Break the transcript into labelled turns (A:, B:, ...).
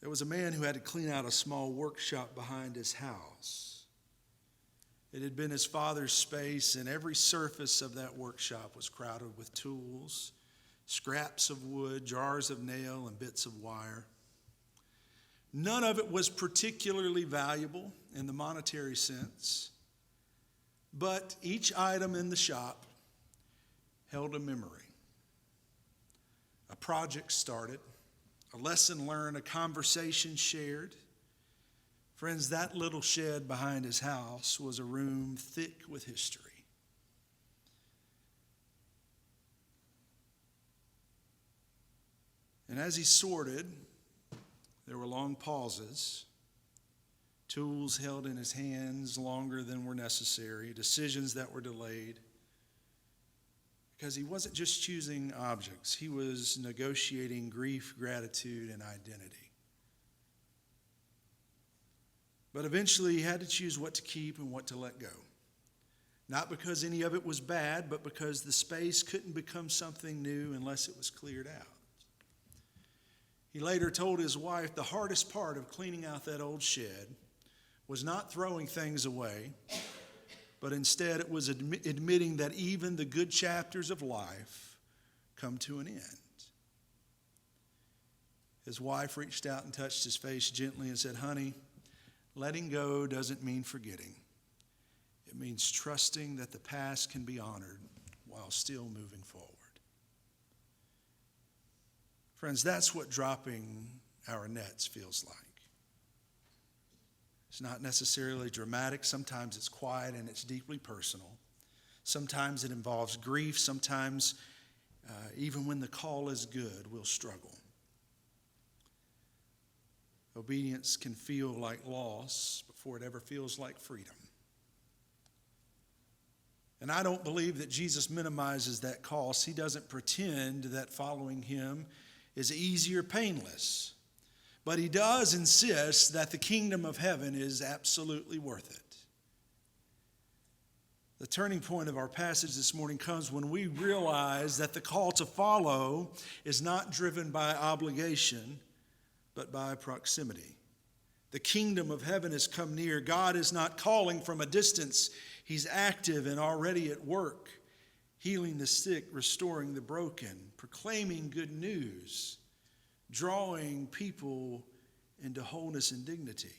A: There was a man who had to clean out a small workshop behind his house. It had been his father's space, and every surface of that workshop was crowded with tools, scraps of wood, jars of nail, and bits of wire. None of it was particularly valuable in the monetary sense, but each item in the shop held a memory. A project started, a lesson learned, a conversation shared. Friends, that little shed behind his house was a room thick with history. And as he sorted, there were long pauses, tools held in his hands longer than were necessary, decisions that were delayed. Because he wasn't just choosing objects, he was negotiating grief, gratitude, and identity. But eventually he had to choose what to keep and what to let go. Not because any of it was bad, but because the space couldn't become something new unless it was cleared out. He later told his wife the hardest part of cleaning out that old shed was not throwing things away, but instead it was admitting that even the good chapters of life come to an end. His wife reached out and touched his face gently and said, "Honey, letting go doesn't mean forgetting. It means trusting that the past can be honored while still moving forward." Friends, that's what dropping our nets feels like. It's not necessarily dramatic. Sometimes it's quiet and it's deeply personal. Sometimes it involves grief. Sometimes, even when the call is good, we'll struggle. Obedience can feel like loss before it ever feels like freedom. And I don't believe that Jesus minimizes that cost. He doesn't pretend that following him is easy or painless. But he does insist that the kingdom of heaven is absolutely worth it. The turning point of our passage this morning comes when we realize that the call to follow is not driven by obligation, but by proximity. The kingdom of heaven has come near. God is not calling from a distance. He's active and already at work, healing the sick, restoring the broken, proclaiming good news, drawing people into wholeness and dignity.